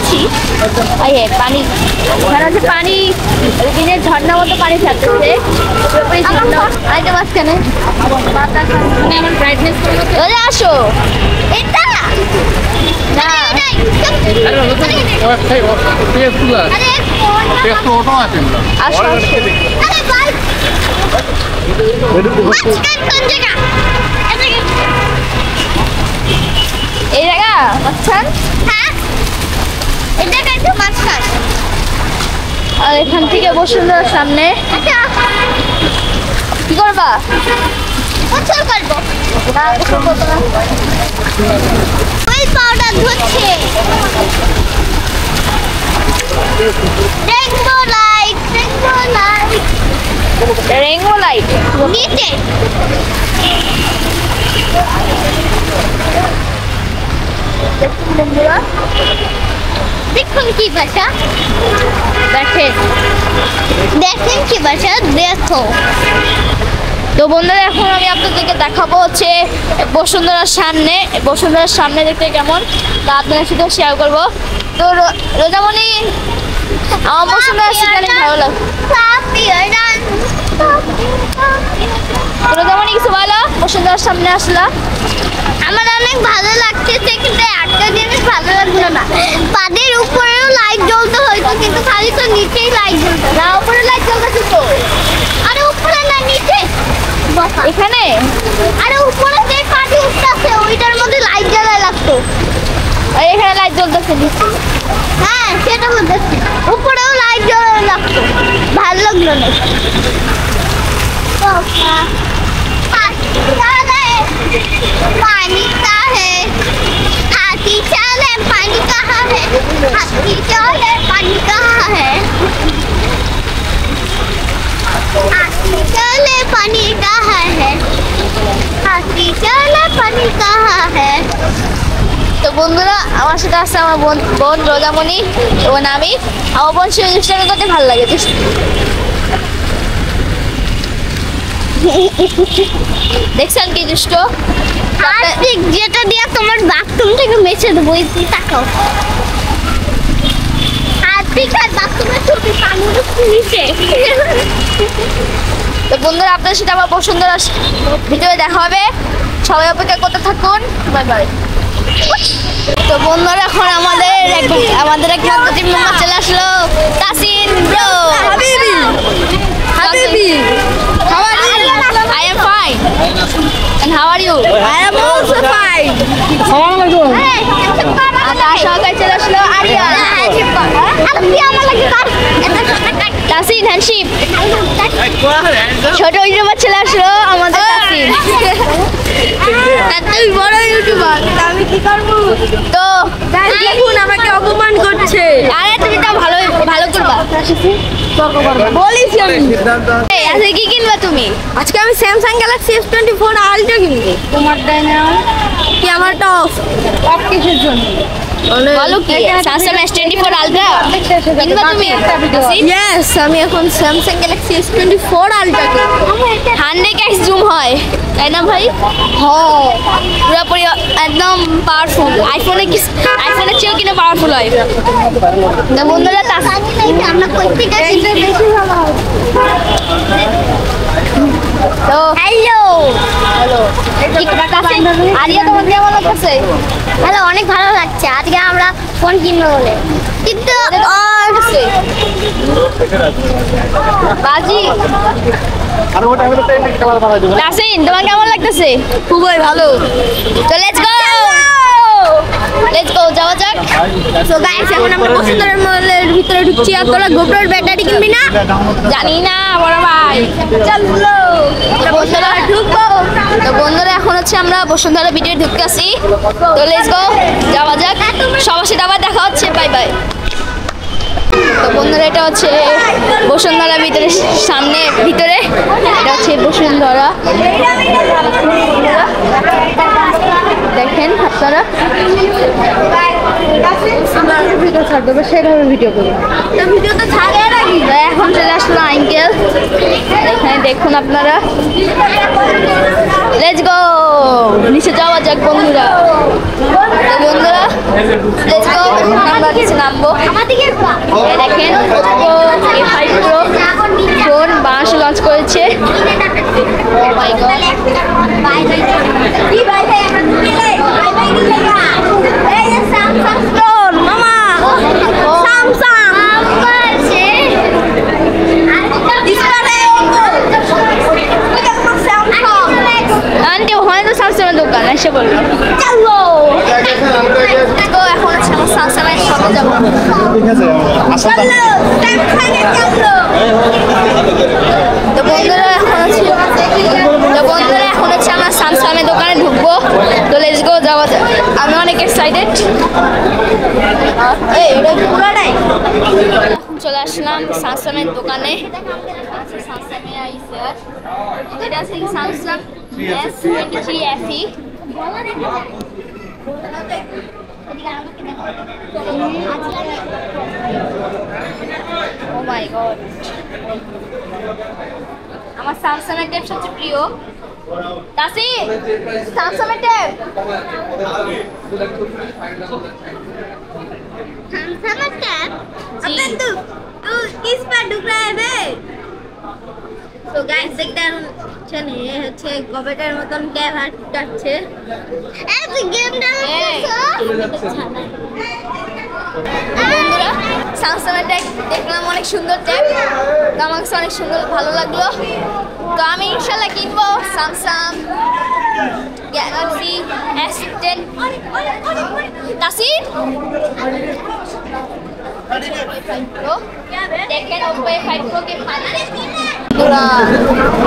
যাচ্ছি। পানি পানি দিনের ঝর্ণা মতো পানি থাকতেছে মাঝখানে। আসো এটা এই জায়গা মাঝখান। হ্যাঁ এই জায়গা একটু মাঝখান। আর এখান থেকে বসুন্ধরার সামনে কি করবা? গোসল করবো না, গোসল করবো না। ওই পাউডার ধুচ্ছে। Rainbow light, rainbow light, rainbow light নিচে। দেখুন কি ভাষা, দেখেন দেখেন কি ভাষা, দেখো। তো বন্ধুরা এখন আমি আপনাদেরকে দেখাবো হচ্ছে বসুন্ধরার সামনে। বসুন্ধরার সামনে দেখতে কেমন তা আপনাদের সাথে শেয়ার করবো। তো রোজামণি আমার বসুন্ধরা সিজনে ভালো লাগে। রোজামণি কিছু বলো, বসুন্ধরার সামনে আসলা। আমার অনেক ভালো লাগতেছে, কিন্তু একটা জিনিস ভালো লাগলো না, পাদের উপরেও লাইট জ্বলতে হইতো কিন্তু খালি তো নিচেই লাইট জ্বলতো না। উপরে লাইট জ্বলতেছে তো, আরে উপরে না নিচে এখানে, আরে উপরে যে পাটি উঠতেছে ওইটার মধ্যে লাইট জ্বালা লাগতো। এখানে লাইট জ্বলতেছে নিচে। হ্যাঁ সেটা বলতেছি, উপরেও লাইট জ্বালা লাগতো, ভালো লাগলো না। पानी का है हाथी चले, पानी कहाँ है हाथी चले, पानी कहाँ है हाथी चले, पानी कहाँ है हाथी चले, पानी कहाँ है। তো বন্ধুরা আমার সাথে আছে আমার বোন রোজামণি এবং আমি। আমার বোন সেই দুষ্টামি করতে ভালো লাগে। দেখছেন কি দুষ্ট, যেটা দিয়ে তোমার বাথরুম থেকে মেছে দেবো। তাকাও তো বন্ধুরা আপনার সাথে আমার বসুন্ধরার ভিতরে দেখা হবে, সবাই অপেক্ষা করতে থাকুন। Bye bye. তো বন্ধুরা এখন আমাদের এক টিম মেম্বার চলে আসলো, তাসিন ব্রো। হাবিবি হাবিবি, how are you? I am fine. And how are you? I am also fine. Assalamualaikum. সহকারী চলে আসলো আরিয়া। তাসিন হ্যান্ডশিপ। ছোট ইউটিউবার চলে আসলো আমাদের তাসিন। তুই বড় ইউটিউবার, আমি কি করবো? তো দেখুন আমাকে অপমান করছে। আরে তুমি তো ভালো ভালো করবা, বলিস আমি। আজকে কি কিনবা তুমি? আজকে আমি স্যামসাং গ্যালাক্সি S24 আলট্রা কিনবো। তোমার দেয় না কি? আমার টপ কিসের জন্য বলো কি? স্যামসাং S24 আলট্রা কিনবা তুমি? ইয়েস, আমি এখন স্যামসাং গ্যালাক্সি S24 আলট্রা কিনবো। 100x জুম হয় তাই না ভাই? হ্যাঁ পুরোপুরি একদম পাওয়ারফুল। আইফোনের চেয়েও কিনা পাওয়ারফুল হয়। তো বন্ধুরা আমরা কোথেকে বেশি ভালো। তো হ্যালো হ্যালো আরিয়া, তোমার কেমন লাগছে? হ্যালো, অনেক ভালো লাগছে। আজকে আমরা ফোন কিনবো বলে, কিন্তু বাজি তাসিন তোমার কেমন লাগতেছে? খুবই ভালো। তো লেটস গো যাওয়া যাক। সো গাইস এখন আমরা বসুন্ধরার মলের ভিতরে ঢুকছি। আর তোরা গোপ্রোর ব্যাটারি কিনবি না? জানি না বড় ভাই, চলো বসুন্ধরা ঢুকবো। তো বন্ধুরা এখন হচ্ছে আমরা বসুন্ধরা ভিতরে ঢুকতেছি। তো লেটস গো যাওয়া যাক, সবার সাথে আবার দেখা হচ্ছে। Bye bye. তো বন্ধুরা এটা হচ্ছে বসুন্ধরা ভিতরে সামনে ভিতরে, এটা হচ্ছে বসুন্ধরা। দেখেন আপনারা ভিডিও করি, ভিডিওতে ছাড়ে রাখি। এখন চলে আসলো আঙ্কেল, এখানে দেখুন আপনারা লেটস গো নিচে যাওয়া যাক বন্ধুরা। তো বন্ধুরা লেটস গো আমরা নিচে নামবো। দেখেন Oppo A5 Pro ফোন বাংলাদেশে লঞ্চ করেছে। ও মাই গড স্যামসাং ফোন মামা স্যামসাং আন্টি ওখানে তো স্যামসাংয়ের দোকান এসে বললো চলো তো এখন হচ্ছে আমরা স্যামসাংয়ের শপে যাবো। তো বন্ধুরা এখন হচ্ছে আমরা স্যামসাংয়ের দোকানে ঢুকবো। তো লেটস গো যাওয়া যাক। আমি অনেক এক্সাইটেড। এখন চলে আসলাম স্যামসাংয়ের দোকানে। এটা আছে স্যামসাং S23 FE। ও মাই গড আমার স্যামসাংয়ের ট্যাব সবচেয়ে প্রিয়। তাসি স্যামসাংয়ের ট্যাব স্যামসাংয়ের ট্যাব अपन तू किस पर ढुक रहा है बे। তো গাইস দেখতেছেন এ হচ্ছে গবেটার মতন ট্যাব হাঁটছে। এত গেম বন্ধুরা স্যামসাংয়ের ট্যাব দেখলাম অনেক সুন্দর ট্যাব। তো আমার কাছে অনেক সুন্দর ভালো লাগলো। তো আমি ইনশাল্লাহ কিনবো স্যামসাং গ্যালাক্সি S10। তাসির দেখেন Oppo A5 Pro কে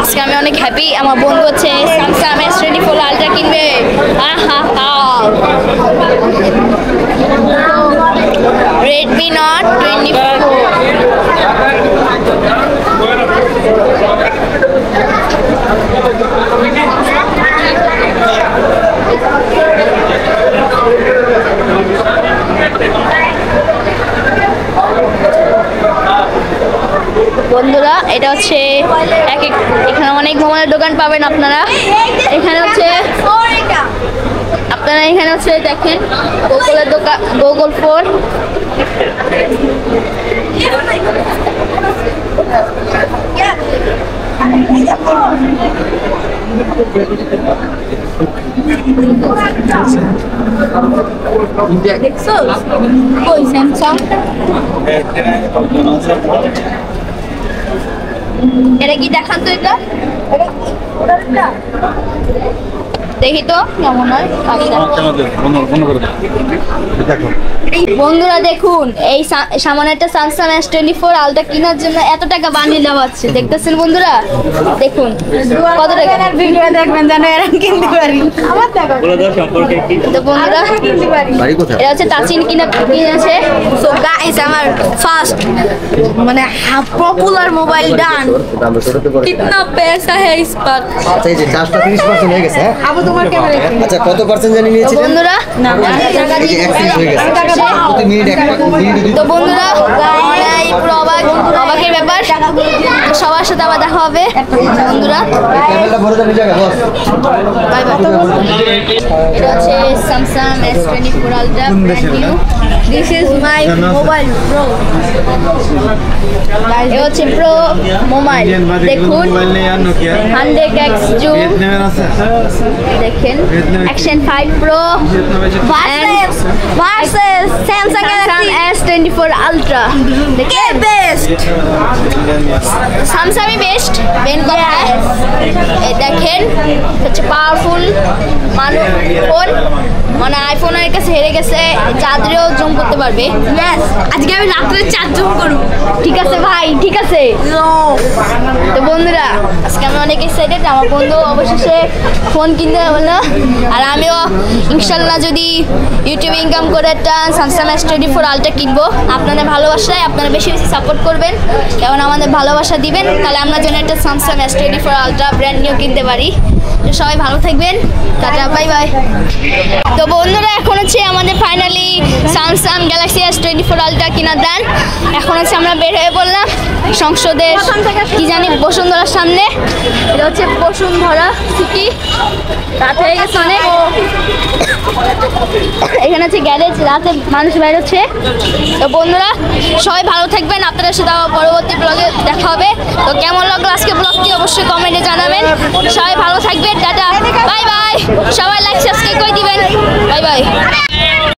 আজকে আমি অনেক হ্যাপি। আমার বন্ধু হচ্ছে স্যামসাং S24 আলট্রা কিনবে। Redmi Note 24 বন্ধুরা এটা হচ্ছে এখানে অনেক মোবাইলের দোকান পাবেন আপনারা। এখানে হচ্ছে দেখেন গুগলের দোকান গুগল ফোন। স্যামসাং এটা কি দেখান তো এটা দেখি তো কেমন হয়। বন্ধুরা দেখুন এই সামনে একটা স্যামসাং S24 আলট্রা কেনার জন্য এত টাকা বানিয়ে দেওয়া হচ্ছে। দেখতেছেন বন্ধুরা দেখুন কত টাকা ভিডিও দেখবেন যেন এরকম কিনতে পারি। আমার টাকা তো বন্ধুরা এটা হচ্ছে তাসিন কিনেছে। সো গাইস আমার ফার্স্ট মানে পপুলার মোবাইল ডান। কিতনা पैसा है इस पर? আচ্ছা এই যে চার্জটা 30% হয়ে গেছে। আবু তোমার ক্যামেরা আচ্ছা কত পার্সেন্ট জানি নিয়েছিলেন বন্ধুরা? না টাকা দিয়ে হয়ে গেছে প্রতি মিনিট মিনিট। তো বন্ধুরা এই পুরো অবাকের ব্যাপার। সবার সাথে আবার দেখা হবে বন্ধুরা। ক্যামেরাটা ভরে দেন জায়গা বস। Bye bye. এটা হচ্ছে Samsung S24 ultra brand new. This is my mobile pro. এটা হচ্ছে প্রো মোবাইল দেখুন 100x জুম দেখেন action 5 pro versus Samsung Galaxy S24 ultra. দেখেন বেস্ট স্যামসাং বেস্ট বেন কথা এই দেখেন হচ্ছে পাওয়ারফুল ফোন মানে আইফোনের কাছে হেরে গেছে। চাঁদেরও জুম করতে পারবে। ইয়েস আজকে আমি রাত্রে চাঁদ জুম করব। ঠিক আছে ভাই ঠিক আছে। তো বন্ধুরা আজকে আমি অনেক এক্সাইটেড। আমার বন্ধু অবশেষে ফোন কিনতে বললো আর আমিও ইনশাল্লাহ যদি ইউটিউবে ইনকাম করে একটা স্যামসাং S24 আলট্রা কিনবো। আসবো। আপনাদের ভালোবাসায় আপনারা বেশি বেশি সাপোর্ট করবেন এবং আমাদের ভালোবাসা দিবেন, তাহলে আমরা যেন একটা Samsung S24 ultra brand new কিনতে পারি। তো সবাই ভালো থাকবেন, টাটা, বাই বাই। তো বন্ধুরা, এখন হচ্ছে আমাদের finally Samsung Galaxy S24 ultra কেনার দান। এখন হচ্ছে আমরা বের হয়ে পড়লাম সংসদের কি জানি বসুন্ধরার সামনে। এটা হচ্ছে বসুন্ধরা সিটি, রাত হয়ে গেছে অনেক। এখানে হচ্ছে গ্যারেজ, রাতে মানুষ বের হচ্ছে। তো বন্ধুরা সবাই ভালো থাকবেন, আপনাদের সাথে পরবর্তী ব্লগে দেখা হবে। তো কেমন লাগলো আজকে ব্লগটি অবশ্যই কমেন্টে জানাবেন। সবাই ভালো থাকবেন, টাটা, বাই বাই।